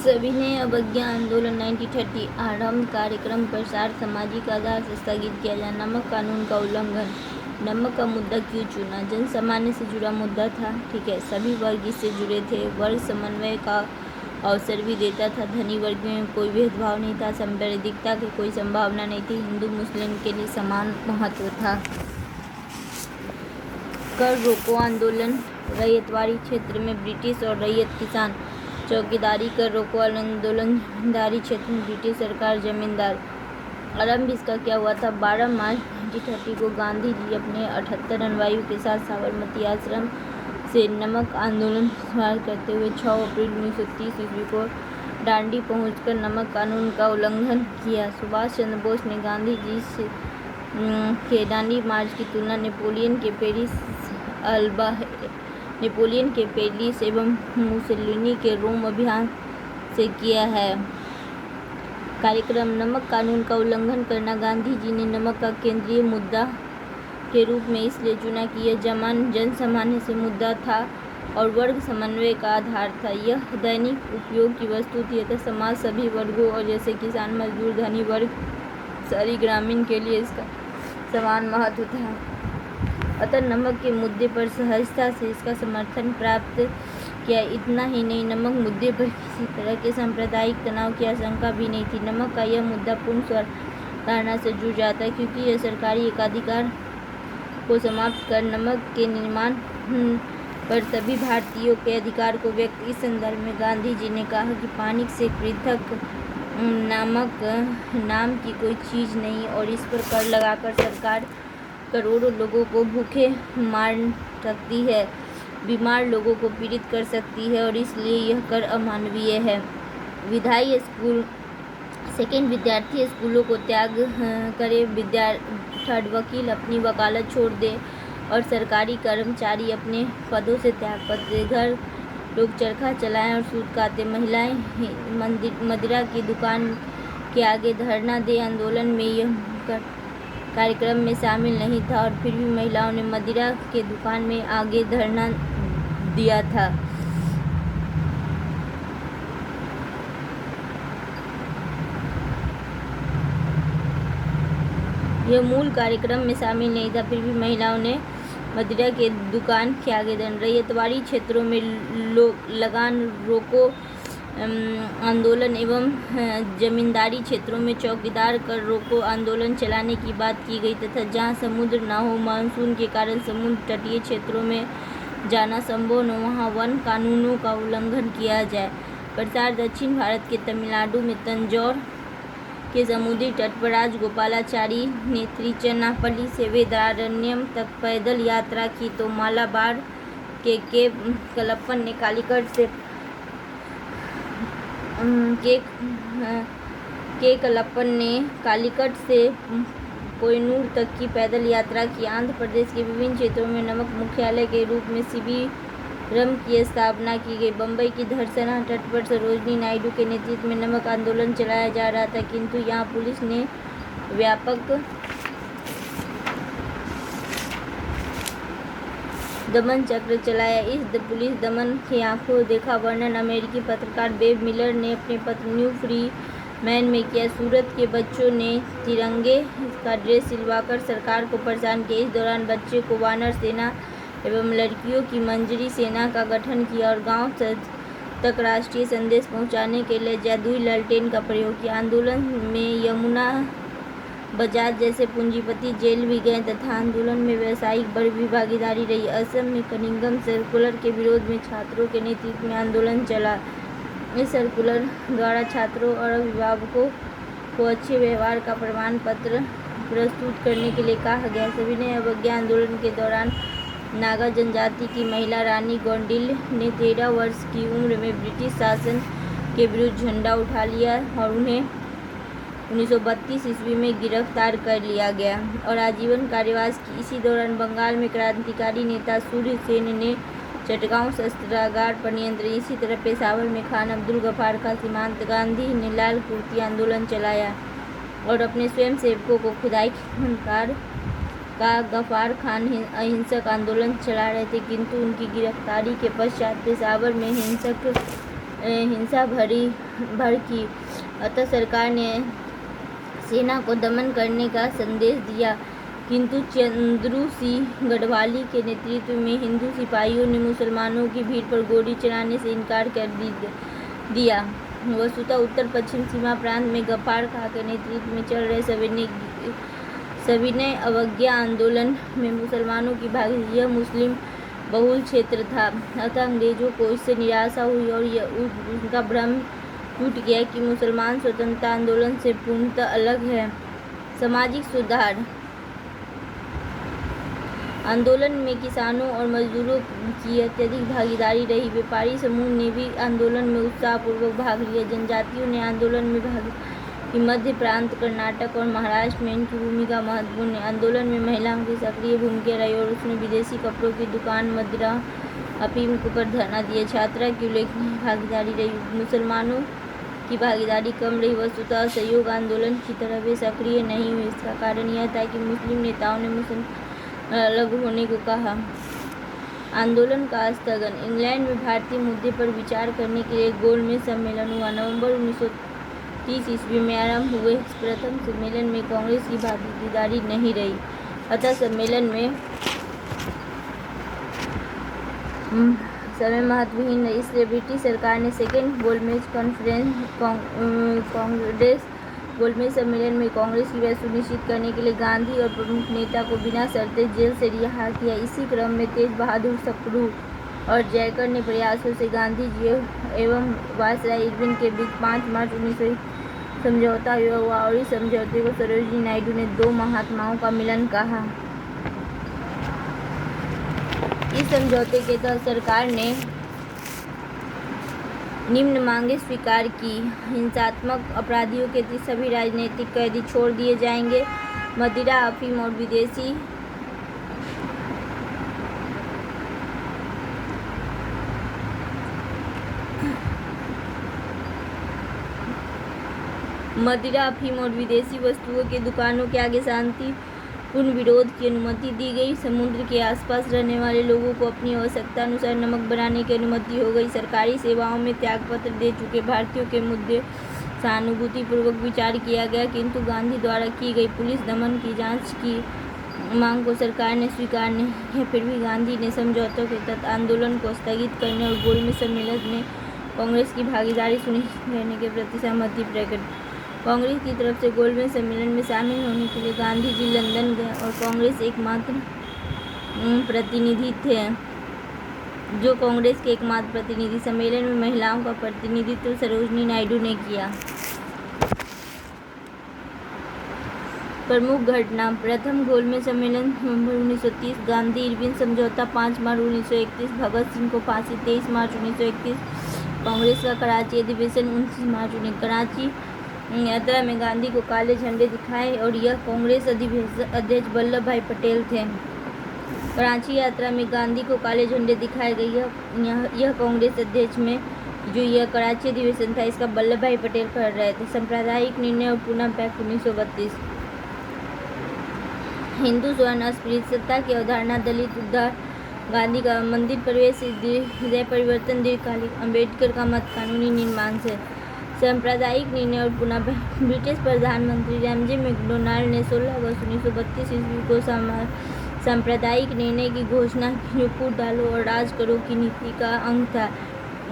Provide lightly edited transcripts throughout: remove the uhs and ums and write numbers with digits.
सविनय अवज्ञा आंदोलन 1930 आरंभ कार्यक्रम प्रसार सामाजिक आधार से स्थगित किया जाए। नमक कानून का उल्लंघन। नमक का मुद्दा क्यों चुना? जन सामान्य से जुड़ा मुद्दा था। ठीक है, सभी वर्ग इससे जुड़े थे। वर्ग समन्वय का अवसर भी देता था। धनी वर्ग में कोई भेदभाव नहीं था। सांप्रदायिकता की कोई संभावना नहीं थी। हिंदू मुस्लिम के लिए समान महत्व था। कर रोको आंदोलन। रैयतवाड़ी क्षेत्र में ब्रिटिश और रैयत किसान चौकीदारी। कर रोको आंदोलन। जमींदारी क्षेत्र में ब्रिटिश सरकार जमींदार। आरंभ इसका क्या हुआ था? 12 मार्च 1930 को गांधी जी अपने 78 अनुयायियों के साथ साबरमती आश्रम से नमक आंदोलन शुरू करते हुए 6 अप्रैल 1930 ईस्वी को डांडी पहुंचकर नमक कानून का उल्लंघन किया। सुभाष चंद्र बोस ने गांधी जी से के डांडी मार्च की तुलना नेपोलियन के पेरिस एवं मुसोलिनी के रोम अभियान से किया है। कार्यक्रम नमक कानून का उल्लंघन करना। गांधी जी ने नमक का केंद्रीय मुद्दा के रूप में इसलिए चुना कि यह जन सामान्य से मुद्दा था और वर्ग समन्वय का आधार था। यह दैनिक उपयोग की वस्तु थी, अतः समाज सभी वर्गों और जैसे किसान, मजदूर, धनी वर्ग, शहरी, ग्रामीण के लिए इसका समान महत्व था। अतः नमक के मुद्दे पर सहजता से इसका समर्थन प्राप्त किया। इतना ही नहीं, नमक मुद्दे पर किसी तरह के सांप्रदायिक तनाव की आशंका भी नहीं थी। नमक का यह मुद्दा पूर्ण स्वर धारणा से जुड़ जाता है क्योंकि यह सरकारी एकाधिकार को समाप्त कर नमक के निर्माण पर सभी भारतीयों के अधिकार को व्यक्त। इस संदर्भ में गांधी जी ने कहा कि पानी से पृथक नमक नाम की कोई चीज़ नहीं और इस पर कर लगाकर सरकार करोड़ों लोगों को भूखे मार सकती है, बीमार लोगों को पीड़ित कर सकती है और इसलिए यह कर अमानवीय है। विधायी स्कूल सेकेंड विद्यार्थी स्कूलों को त्याग करे। थर्ड वकील अपनी वकालत छोड़ दे और सरकारी कर्मचारी अपने पदों से त्यागपत्र दे। घर लोग चरखा चलाएं और सूत काटे। महिलाएं मदिरा की दुकान के आगे धरना दे। आंदोलन में यह कार्यक्रम में शामिल नहीं था और फिर भी महिलाओं ने मदिरा के दुकान में आगे धरना दिया था। यह मूल कार्यक्रम में शामिल नहीं था, फिर भी महिलाओं ने मदिरा के दुकान के आगे धरना। रैयतवाड़ी क्षेत्रों में लगान रोको आंदोलन एवं जमींदारी क्षेत्रों में चौकीदार कर रोको आंदोलन चलाने की बात की गई तथा जहां समुद्र न हो, मानसून के कारण समुद्र तटीय क्षेत्रों में जाना संभव न, वहां वन कानूनों का उल्लंघन किया जाए। प्रसार दक्षिण भारत के तमिलनाडु में तंजौर के समुद्री तट पर राजगोपालाचारी ने तिरुचिरापल्ली से वेदारण्यम तक पैदल यात्रा की तो मालाबार के कलप्पन ने कालीकट से कोयनूर तक की पैदल यात्रा की। आंध्र प्रदेश के विभिन्न क्षेत्रों में नमक मुख्यालय के रूप में शिविरम की स्थापना की गई। बम्बई की धरसना तट पर सरोजनी नायडू के नेतृत्व में नमक आंदोलन चलाया जा रहा था, किंतु यहाँ पुलिस ने व्यापक दमन चक्र चलाया। इस पुलिस दमन के आंखों देखा वर्णन अमेरिकी पत्रकार बेब मिलर ने अपने पत्र न्यू फ्री मैन में किया। सूरत के बच्चों ने तिरंगे का ड्रेस सिलवाकर सरकार को परेशान किया। इस दौरान बच्चे को वानर सेना एवं लड़कियों की मंजरी सेना का गठन किया और गांव तक राष्ट्रीय संदेश पहुंचाने के लिए जादुई लालटेन का प्रयोग किया। आंदोलन में यमुना बजाज जैसे पूंजीपति जेल भी गए तथा आंदोलन में व्यावसायिक बड़ी भी भागीदारी रही। असम में कनिंगम सर्कुलर के विरोध में छात्रों के नेतृत्व में आंदोलन चला। इस सर्कुलर द्वारा छात्रों और अभिभावकों को अच्छे व्यवहार का प्रमाण पत्र प्रस्तुत करने के लिए कहा गया। सविनय अवज्ञा आंदोलन के दौरान नागा जनजाति की महिला रानी गौंडिल ने 13 वर्ष की उम्र में ब्रिटिश शासन के विरुद्ध झंडा उठा लिया और उन्हें 1932 ईस्वी में गिरफ्तार कर लिया गया और आजीवन कारावास की। इसी दौरान बंगाल में क्रांतिकारी नेता सूर्य सेन ने चटगांव शस्त्रागार पर नियंत्रण। इसी तरह पेशावर में खान अब्दुल गफार का सीमांत गांधी ने लाल कुर्ती आंदोलन चलाया और अपने स्वयं सेवकों को खुदाई के खनकार का गफार खान अहिंसक आंदोलन चला रहे थे, किंतु उनकी गिरफ्तारी के पश्चात पेशावर में हिंसक हिंसा भड़की। अतः सरकार ने सेना को दमन करने का संदेश दिया, किंतु चंद्रू सिंह गढ़वाली के नेतृत्व में हिंदू सिपाहियों ने मुसलमानों की भीड़ पर गोली चलाने से इनकार कर दिया। वस्तुतः उत्तर पश्चिम सीमा प्रांत में गफ्फार खां के नेतृत्व में चल रहे सविनय अवज्ञा आंदोलन में मुसलमानों की भागीदारी, यह मुस्लिम बहुल क्षेत्र था। अतः अंग्रेजों को इससे निराशा हुई और उनका भ्रम टूट गया कि मुसलमान स्वतंत्रता आंदोलन से पूर्णतः अलग है। सामाजिक सुधार आंदोलन में किसानों और मजदूरों की अत्यधिक भागीदारी रही। व्यापारी समूह ने भी आंदोलन में उत्साहपूर्वक भाग लिया। जनजातियों ने आंदोलन में भाग कि मध्य प्रांत, कर्नाटक और महाराष्ट्र में इनकी भूमिका महत्वपूर्ण है। आंदोलन में महिलाओं की सक्रिय भूमिका रही और उसने विदेशी कपड़ों की दुकान, मदिरा, अफीम पर धरना दिया। छात्रा की उल्लेखनीय भागीदारी रही। मुसलमानों की भागीदारी कम रही। वस्तुतः असहयोग आंदोलन की तरह वे सक्रिय नहीं हुए। इसका कारण यह था कि मुस्लिम नेताओं ने मुस्लिम अलग होने को कहा। आंदोलन का स्थगन। इंग्लैंड में भारतीय मुद्दे पर विचार करने के लिए गोलमेज सम्मेलन हुआ। नवंबर 1930 ईस्वी में आरंभ हुए इस प्रथम सम्मेलन में कांग्रेस की भागीदारी नहीं रही। अतः सम्मेलन में समय महत्वहीन है। इसलिए ब्रिटिश सरकार ने सेकेंड गोलमेज गोलमेज सम्मेलन में कांग्रेस की वजह सुनिश्चित करने के लिए गांधी और प्रमुख नेता को बिना शर्त जेल से रिहा किया। इसी क्रम में तेज बहादुर सप्रू और जयकर ने प्रयासों से गांधी जी एवं वायसराय इरविन के बीच 5 मार्च 1901 समझौता हुआ और इस समझौते को सरोजिनी नायडू ने 2 महात्माओं का मिलन कहा। इस समझौते के तहत सरकार ने निम्न मांगे स्वीकार की। हिंसात्मक अपराधियों के सभी राजनीतिक कैदी छोड़ दिए जाएंगे। मदिरा, अफीम और विदेशी वस्तुओं की दुकानों के आगे शांतिपूर्ण विरोध की अनुमति दी गई। समुद्र के आसपास रहने वाले लोगों को अपनी आवश्यकता अनुसार नमक बनाने की अनुमति हो गई। सरकारी सेवाओं में त्यागपत्र दे चुके भारतीयों के मुद्दे सहानुभूतिपूर्वक विचार किया गया, किंतु गांधी द्वारा की गई पुलिस दमन की जांच की मांग को सरकार ने स्वीकार नहीं किया। फिर भी गांधी ने समझौतों के तहत आंदोलन को स्थगित करने और गोलमेज सम्मेलन में कांग्रेस की भागीदारी सुनिश्चित करने के प्रति सहमति प्रकट। कांग्रेस की तरफ से गोलमेज सम्मेलन में शामिल होने के लिए गांधी जी लंदन गए और कांग्रेस एकमात्र प्रतिनिधि थे जो कांग्रेस के एकमात्र प्रतिनिधि। सम्मेलन में महिलाओं का प्रतिनिधित्व सरोजिनी नायडू ने किया। प्रमुख घटना। प्रथम गोलमेज सम्मेलन नवंबर 1930। गांधी इरविन समझौता 5 मार्च 1931। भगत सिंह को फांसी 23 मार्च 1931। कांग्रेस का कराची अधिवेशन 29 मार्च 19। कराची यात्रा में गांधी को काले झंडे दिखाए और यह कांग्रेस अध्यक्ष वल्लभ भाई पटेल थे। कराची यात्रा में गांधी को काले झंडे दिखाए गए। यह कांग्रेस अध्यक्ष में जो यह कराची अधिवेशन था इसका वल्लभ भाई पटेल कर रहे थे। सांप्रदायिक निर्णय और पुनः पैक्ट 1932। हिंदू स्वर्ण अस्पृश्यता की अवधारणा, दलित उद्धार, गांधी का मंदिर प्रवेश, हृदय परिवर्तन, दीर्घकालिक अम्बेडकर का मत, कानूनी निर्माण से। सांप्रदायिक निर्णय और पुनः ब्रिटिश प्रधानमंत्री रैमजे मैकडोनाल्ड ने 16 अगस्त 1932 ईस्वी को सांप्रदायिक निर्णय की घोषणा की, जो कूट डालो और राज करो की नीति का अंग था।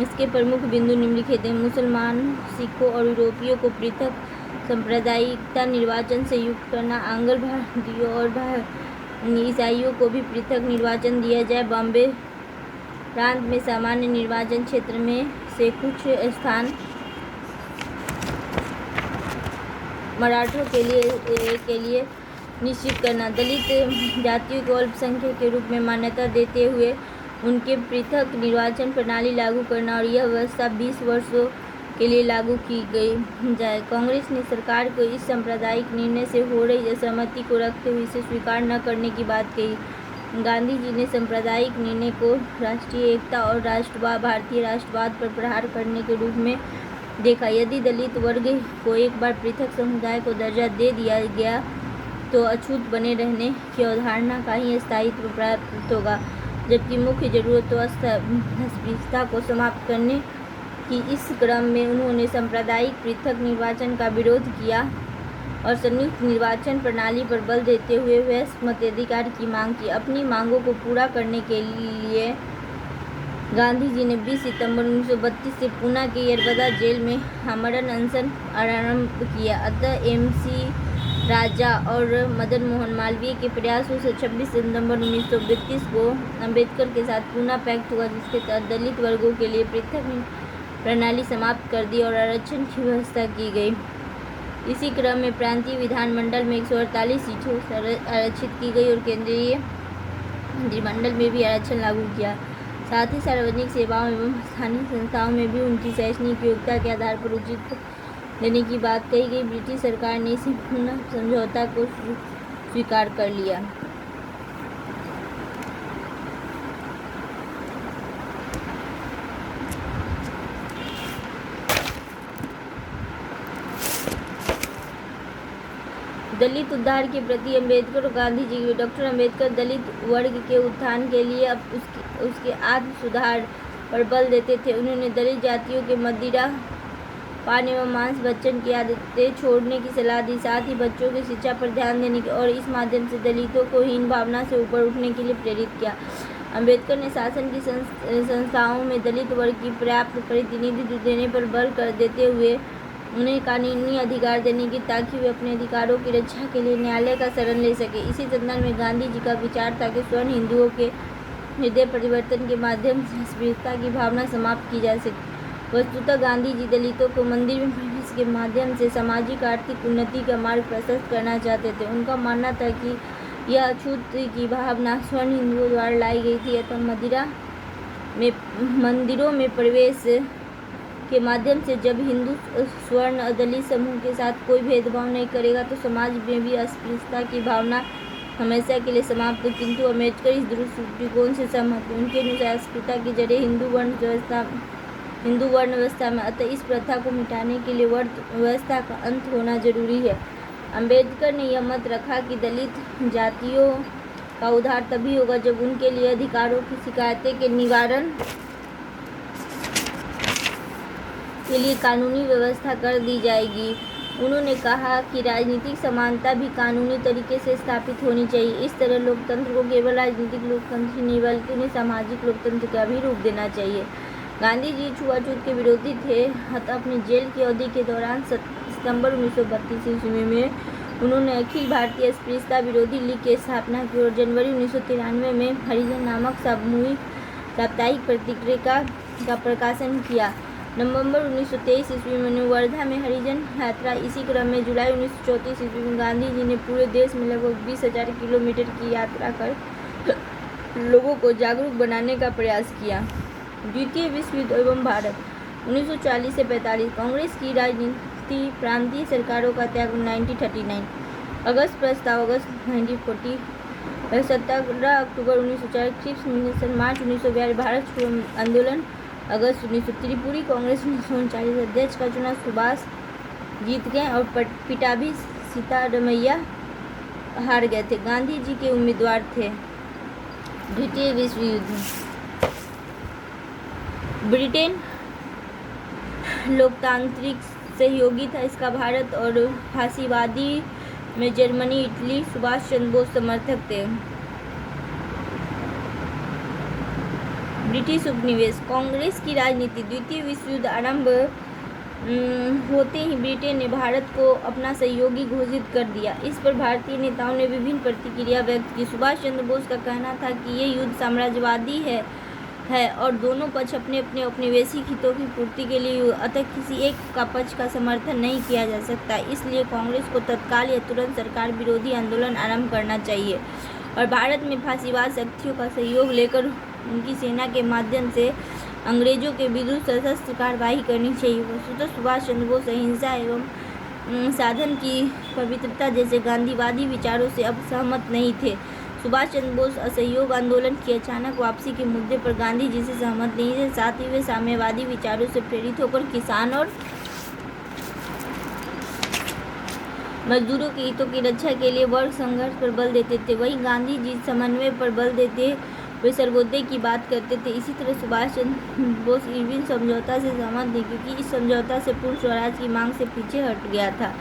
इसके प्रमुख बिंदु निम्नलिखित हैं। मुसलमानों, सिखों और यूरोपियों को पृथक सांप्रदायिकता निर्वाचन से युक्त करना। आंग्ल भारतीयों और ईसाइयों को भी पृथक निर्वाचन दिया जाए। बॉम्बे प्रांत में सामान्य निर्वाचन क्षेत्र में से कुछ स्थान मराठों के लिए निश्चित करना। दलित जातियों को अल्पसंख्यक के रूप में मान्यता देते हुए उनके पृथक निर्वाचन प्रणाली लागू करना और यह व्यवस्था 20 वर्षों के लिए लागू की गई जाए। कांग्रेस ने सरकार को इस सांप्रदायिक निर्णय से हो रही असहमति को रखते हुए इसे स्वीकार न करने की बात कही। गांधी जी ने सांप्रदायिक निर्णय को राष्ट्रीय एकता और भारतीय राष्ट्रवाद पर प्रहार करने के रूप में देखा। यदि दलित वर्ग को एक बार पृथक समुदाय को दर्जा दे दिया गया तो अछूत बने रहने की अवधारणा का ही स्थायित्व प्राप्त होगा, जबकि मुख्य जरूरत तो अस्पृश्यता को समाप्त करने कि इस क्रम में उन्होंने सांप्रदायिक पृथक निर्वाचन का विरोध किया और संयुक्त निर्वाचन प्रणाली पर बल देते हुए वयस्क मताधिकार की मांग की। अपनी मांगों को पूरा करने के लिए गांधी जी ने 20 सितंबर 1932 से पूना के यरबदा जेल में आमरण अनशन आरंभ किया। अतः एम.सी. राजा और मदन मोहन मालवीय के प्रयासों से 26 सितंबर 1932 को अंबेडकर के साथ पूना पैक्ट हुआ, जिसके तहत दलित वर्गों के लिए पृथक प्रणाली समाप्त कर दी और आरक्षण की व्यवस्था की गई। इसी क्रम में प्रांतीय विधानमंडल में 148 सीटों आरक्षित की गई और केंद्रीय मंत्रिमंडल में भी आरक्षण लागू किया। साथ ही सार्वजनिक सेवाओं एवं स्थानीय संस्थाओं में भी उनकी शैक्षणिक योग्यता के आधार पर उचित देने की बात कही गई। ब्रिटिश सरकार ने इस पूना समझौता को स्वीकार कर लिया। दलित उद्धार के प्रति अम्बेडकर और गांधी जी। डॉक्टर अम्बेडकर दलित वर्ग के उत्थान के लिए अब उसके आत्म सुधार पर बल देते थे। उन्होंने दलित जातियों के मदिरा पान एवं मांस भक्षण की आदतें छोड़ने की सलाह दी। साथ ही बच्चों की शिक्षा पर ध्यान देने की और इस माध्यम से दलितों को हीन भावना से ऊपर उठने के लिए प्रेरित किया। अम्बेडकर ने शासन की संस्थाओं में दलित वर्ग की पर्याप्त प्रतिनिधित्व देने पर बल कर देते हुए उन्हें कानूनी अधिकार देने की, ताकि वे अपने अधिकारों की रक्षा के लिए न्यायालय का शरण ले सके। इसी संदर्भ में गांधी जी का विचार था कि स्वर्ण हिंदुओं के हृदय परिवर्तन के माध्यम से अस्पृश्यता की भावना समाप्त की जा सके। वस्तुतः गांधी जी दलितों को मंदिर में प्रवेश के माध्यम से सामाजिक आर्थिक उन्नति का मार्ग प्रशस्त करना चाहते थे। उनका मानना था कि यह अछूत की भावना स्वर्ण हिंदुओं द्वारा लाई गई थी। अतः मंदिरों में प्रवेश के माध्यम से जब हिंदू स्वर्ण और दलित समूह के साथ कोई भेदभाव नहीं करेगा तो समाज में भी अस्पृश्यता की भावना हमेशा के लिए समाप्त। किंतु अम्बेडकर इस दृष्टिकोण से सहमत थे। उनके अनुसार अस्पृश्यता की जड़ें हिंदू वर्ण व्यवस्था में, अतः इस प्रथा को मिटाने के लिए वर्ण व्यवस्था का अंत होना जरूरी है। अम्बेडकर ने यह मत रखा कि दलित जातियों का उद्धार तभी होगा जब उनके लिए अधिकारों की शिकायतें के निवारण के लिए कानूनी व्यवस्था कर दी जाएगी। उन्होंने कहा कि राजनीतिक समानता भी कानूनी तरीके से स्थापित होनी चाहिए। इस तरह लोकतंत्र को केवल राजनीतिक लोकतंत्र ही नहीं बल्कि उन्हें सामाजिक लोकतंत्र का भी रूप देना चाहिए। गांधी जी छुआछूत के विरोधी थे। अतः अपनी जेल की अवधि के दौरान सितंबर 1932 ईस्वी में उन्होंने अखिल भारतीय अस्पृश्यता विरोधी लीग की स्थापना की और जनवरी 1993 में हरिजन नामक साप्ताहिक पत्रिका का प्रकाशन किया। नवंबर 1923 ईस्वी में वर्धा में हरिजन यात्रा। इसी क्रम में जुलाई 1934 ईस्वी में गांधी जी ने पूरे देश में लगभग 20,000 किलोमीटर की यात्रा कर लोगों को जागरूक बनाने का प्रयास किया। द्वितीय विश्व युद्ध एवं भारत 1940 से 45। कांग्रेस की राजनीति प्रांतीय सरकारों का त्याग 1939। अगस्त प्रस्ताव अगस्त 1940। 17 अक्टूबर 1904। क्रिप्स मिशन मार्च 1942। भारत छोड़ो आंदोलन अगस्त 1900। त्रिपुरी कांग्रेस 1939। अध्यक्ष का चुनाव सुभाष जीत गए और पिटाभी सीतारमैया हार गए थे। गांधी जी के उम्मीदवार थे। द्वितीय विश्व युद्ध। ब्रिटेन लोकतांत्रिक सहयोगी था, इसका भारत और फासीवादी में जर्मनी, इटली। सुभाष चंद्र बोस समर्थक थे। ब्रिटिश उपनिवेश। कांग्रेस की राजनीति। द्वितीय विश्व युद्ध आरंभ होते ही ब्रिटेन ने भारत को अपना सहयोगी घोषित कर दिया। इस पर भारतीय नेताओं ने विभिन्न प्रतिक्रिया व्यक्त की। सुभाष चंद्र बोस का कहना था कि ये युद्ध साम्राज्यवादी है और दोनों पक्ष अपने अपने औपनिवेशिक हितों की पूर्ति के लिए, अतः किसी एक का पक्ष का समर्थन नहीं किया जा सकता। इसलिए कांग्रेस को तत्काल या तुरंत सरकार विरोधी आंदोलन आरंभ करना चाहिए और भारत में फासीवाद शक्तियों का सहयोग लेकर उनकी सेना के माध्यम से अंग्रेजों के विरुद्ध सशस्त्र कार्रवाई करनी चाहिए। वस्तुतः सुभाष चंद्र बोस अहिंसा एवं साधन की पवित्रता जैसे गांधीवादी विचारों से अब सहमत नहीं थे। सुभाष चंद्र बोस असहयोग आंदोलन की अचानक वापसी के मुद्दे पर गांधी जी से सहमत नहीं थे। साथ ही वे साम्यवादी विचारों से प्रेरित होकर किसान और मजदूरों के हितों की रक्षा के लिए वर्ग संघर्ष पर बल देते थे। वहीं गांधी जी समन्वय पर बल देते वे सर्वोदय की बात करते थे। इसी तरह सुभाष चंद्र बोस इरविन समझौता से सहमत थे, क्योंकि इस समझौता से पूर्ण स्वराज की मांग से पीछे हट गया था।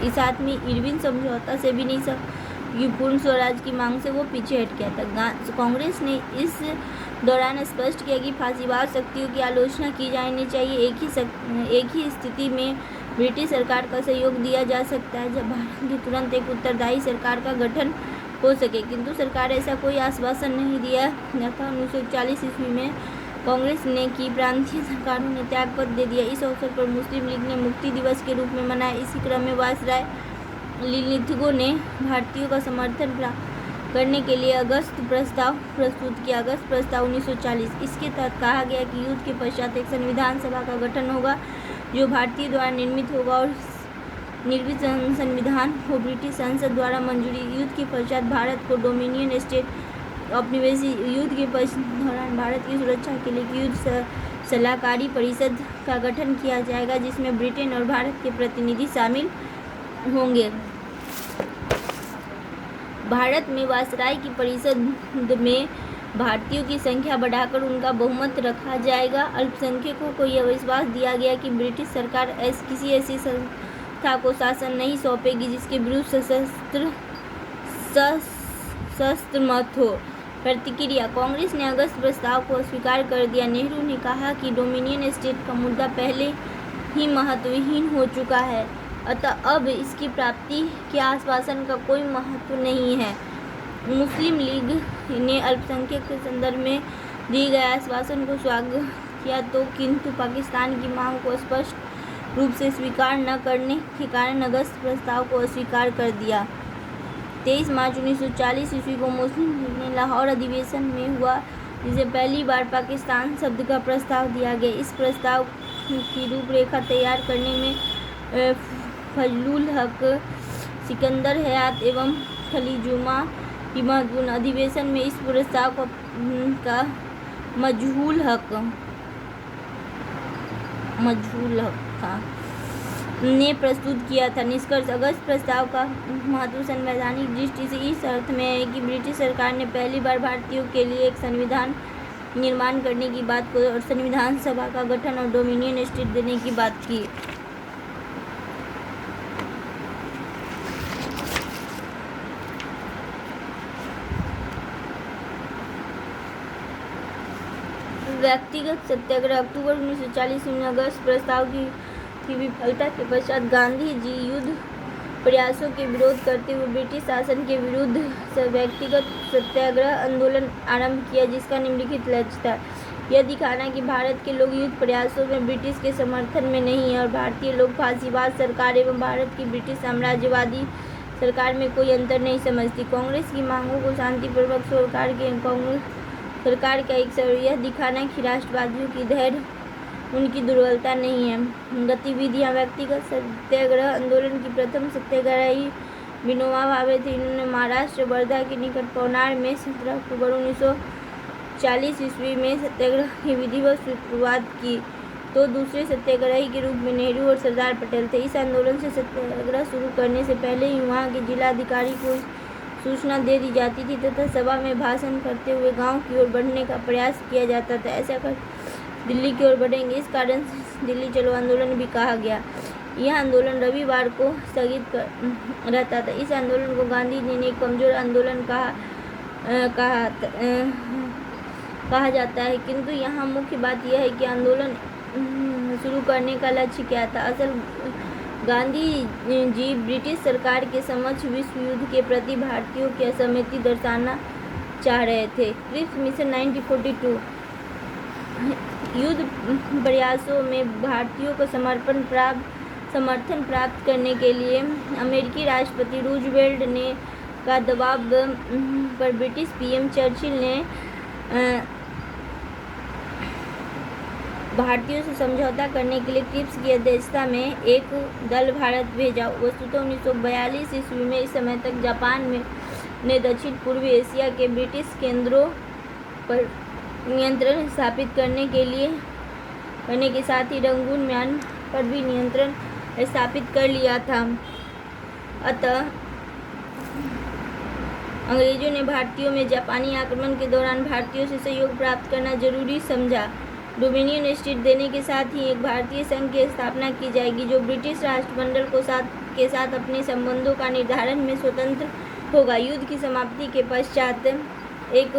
इस साथ में इरविन समझौता से भी नहीं कि पूर्ण स्वराज की मांग से वो पीछे हट गया था। कांग्रेस ने इस दौरान स्पष्ट किया कि फांसीवाद शक्तियों की आलोचना की जानी चाहिए। एक ही स्थिति में ब्रिटिश सरकार का सहयोग दिया जा सकता है जब भारत की तुरंत एक उत्तरदायी सरकार का गठन हो सके, किंतु सरकार ऐसा कोई आश्वासन नहीं दिया था। 1941 ईस्वी में कांग्रेस ने की प्रांतीय सरकारों ने त्यागपत्र दे दिया। इस अवसर पर मुस्लिम लीग ने मुक्ति दिवस के रूप में मनाया। इसी क्रम में वायसराय लिलिथगो ने भारतीयों का समर्थन करने के लिए अगस्त प्रस्ताव प्रस्तुत किया। अगस्त प्रस्ताव 1940। इसके तहत कहा गया कि युद्ध के पश्चात एक संविधान सभा का गठन होगा जो भारतीय द्वारा निर्मित होगा और निर्मित संविधान को ब्रिटिश संसद द्वारा मंजूरी। युद्ध के पश्चात भारत को डोमिनियन स्टेट औपनिवेशिक युद्ध के दौरान भारत की सुरक्षा के लिए युद्ध सलाहकारी परिषद का गठन किया जाएगा, जिसमें ब्रिटेन और भारत के प्रतिनिधि शामिल होंगे। भारत में वायसराय की परिषद में भारतीयों की संख्या बढ़ाकर उनका बहुमत रखा जाएगा। अल्पसंख्यकों को यह विश्वास दिया गया कि ब्रिटिश सरकार किसी ऐसी संस्था को शासन नहीं सौंपेगी जिसके विरुद्ध सशस्त्र मत हो। प्रतिक्रिया: कांग्रेस ने अगस्त प्रस्ताव को अस्वीकार कर दिया। नेहरू ने कहा कि डोमिनियन स्टेट का मुद्दा पहले ही महत्वहीन हो चुका है, अतः अब इसकी प्राप्ति के आश्वासन का कोई महत्व नहीं है। मुस्लिम लीग ने अल्पसंख्यक के संदर्भ में दिए गए आश्वासन को स्वागत किया किंतु पाकिस्तान की मांग को स्पष्ट रूप से स्वीकार न करने के कारण अगस्त प्रस्ताव को अस्वीकार कर दिया। 23 मार्च 1940 ईस्वी को मुस्लिम लीग ने लाहौर अधिवेशन में हुआ, जिसे पहली बार पाकिस्तान शब्द का प्रस्ताव दिया गया। इस प्रस्ताव की रूपरेखा तैयार करने में फजलुल हक, सिकंदर हयात एवं खलीजुमा की महत्वपूर्ण। अधिवेशन में इस प्रस्ताव का मजहूल हक ने प्रस्तुत किया था। निष्कर्ष: अगस्त प्रस्ताव का महत्व संवैधानिक दृष्टि से इस अर्थ में है कि ब्रिटिश सरकार ने पहली बार भारतीयों के लिए एक संविधान निर्माण करने की बात को और संविधान सभा का गठन और डोमिनियन स्टेट देने की बात की। व्यक्तिगत सत्याग्रह: अक्टूबर 1940 में अगस्त प्रस्ताव की विफलता के पश्चात गांधी जी युद्ध प्रयासों के विरोध करते हुए ब्रिटिश शासन के विरुद्ध व्यक्तिगत सत्याग्रह आंदोलन आरंभ किया, जिसका निम्नलिखित लक्ष्य था: यह दिखाना कि भारत के लोग युद्ध प्रयासों में ब्रिटिश के समर्थन में नहीं है और भारतीय लोग फांसीवाद सरकार एवं भारत की ब्रिटिश साम्राज्यवादी सरकार में कोई अंतर नहीं समझती। कांग्रेस की मांगों को शांतिपूर्वक सरकार का एक यह दिखाना कि राष्ट्रवादियों की धैर्य उनकी दुर्बलता नहीं है। गतिविधियां: व्यक्तिगत सत्याग्रह आंदोलन की प्रथम सत्याग्रही विनोबा भावे थे। इन्होंने महाराष्ट्र वर्धा के निकट पवनार में 17 अक्टूबर 1940 ईस्वी में सत्याग्रह की विधिवत शुरुआत की, तो दूसरे सत्याग्रही के रूप में नेहरू और सरदार पटेल थे। इस आंदोलन से सत्याग्रह शुरू करने से पहले ही वहाँ के जिलाधिकारी को सूचना दे दी जाती थी तथा सभा में भाषण करते हुए गांव की ओर बढ़ने का प्रयास किया जाता था। ऐसा कर दिल्ली की ओर बढ़ेंगे, इस कारण से दिल्ली चलो आंदोलन भी कहा गया। यह आंदोलन रविवार को स्थगित रहता था। इस आंदोलन को गांधी जी ने एक कमजोर आंदोलन कहा जाता है, किंतु यहाँ मुख्य बात यह है कि आंदोलन शुरू करने का लक्ष्य क्या था। असल गांधी जी ब्रिटिश सरकार के समक्ष विश्व युद्ध के प्रति भारतीयों की असहमति दर्शाना चाह रहे थे। क्रिप्स मिशन 1942 युद्ध प्रयासों में भारतीयों को समर्थन प्राप्त करने के लिए अमेरिकी राष्ट्रपति रूजवेल्ट ने का दबाव पर ब्रिटिश पीएम चर्चिल ने भारतीयों से समझौता करने के लिए क्रिप्स की अध्यक्षता में एक दल भारत भेजा। वस्तुतः 1942 ईस्वी में इस समय तक जापान ने दक्षिण पूर्वी एशिया के ब्रिटिश केंद्रों पर नियंत्रण स्थापित करने के साथ ही रंगून म्यान पर भी नियंत्रण स्थापित कर लिया था। अतः अंग्रेजों ने भारतीयों में जापानी आक्रमण के दौरान भारतीयों से सहयोग प्राप्त करना जरूरी समझा। डोमिनियन स्टेट देने के साथ ही एक भारतीय संघ की स्थापना की जाएगी जो ब्रिटिश राष्ट्रमंडल के साथ अपने संबंधों का निर्धारण में स्वतंत्र होगा। युद्ध की समाप्ति के पश्चात एक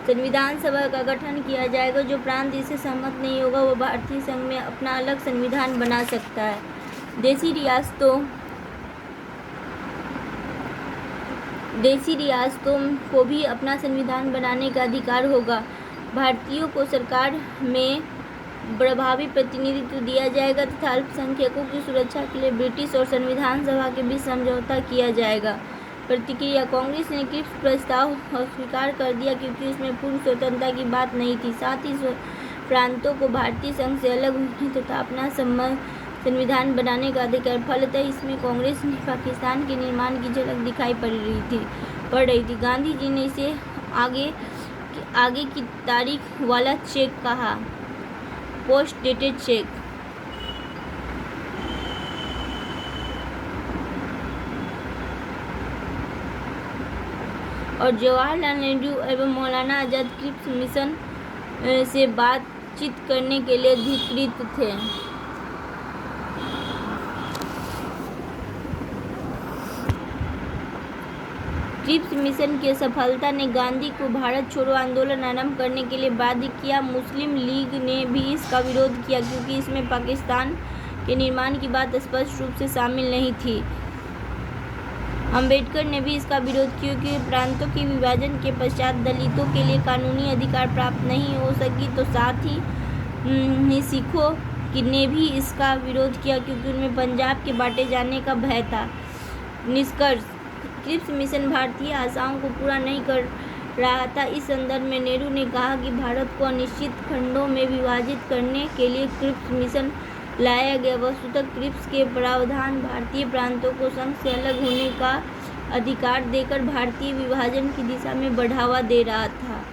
संविधान सभा का गठन किया जाएगा। जो प्रांत इससे सहमत नहीं होगा वह भारतीय संघ में अपना अलग संविधान बना सकता है। देशी रियासतों को भी अपना संविधान बनाने का अधिकार होगा। भारतीयों को सरकार में प्रभावी प्रतिनिधित्व दिया जाएगा तथा अल्पसंख्यकों की सुरक्षा के लिए ब्रिटिश और संविधान सभा के बीच समझौता किया जाएगा। प्रतिक्रिया: कांग्रेस ने क्रिप्स प्रस्ताव अस्वीकार कर दिया क्योंकि उसमें पूर्ण स्वतंत्रता की बात नहीं थी। साथ ही प्रांतों को भारतीय संघ से अलग होने तथा अपना संविधान बनाने का अधिकार। फलतः इसमें कांग्रेस ने पाकिस्तान के निर्माण की झलक दिखाई पड़ रही थी। गांधी जी ने इसे आगे की तारीख वाला चेक कहा, पोस्ट डेटेड चेक। और जवाहरलाल नेहरू एवं मौलाना आजाद क्रिप्स मिशन से बातचीत करने के लिए अधिकृत थे। क्रिप्स मिशन की सफलता ने गांधी को भारत छोड़ो आंदोलन आरंभ करने के लिए बाध्य किया। मुस्लिम लीग ने भी इसका विरोध किया क्योंकि इसमें पाकिस्तान के निर्माण की बात स्पष्ट रूप से शामिल नहीं थी। अंबेडकर ने भी इसका विरोध किया क्योंकि प्रांतों के विभाजन के पश्चात दलितों के लिए कानूनी अधिकार प्राप्त नहीं हो सकी। तो साथ ही सिखों ने भी इसका विरोध किया क्योंकि उनमें पंजाब के बांटे जाने का भय था। निष्कर्ष: क्रिप्स मिशन भारतीय आशाओं को पूरा नहीं कर रहा था। इस संदर्भ में नेहरू ने कहा कि भारत को अनिश्चित खंडों में विभाजित करने के लिए क्रिप्स मिशन लाया गया। वस्तुतः क्रिप्स के प्रावधान भारतीय प्रांतों को संघ से अलग होने का अधिकार देकर भारतीय विभाजन की दिशा में बढ़ावा दे रहा था।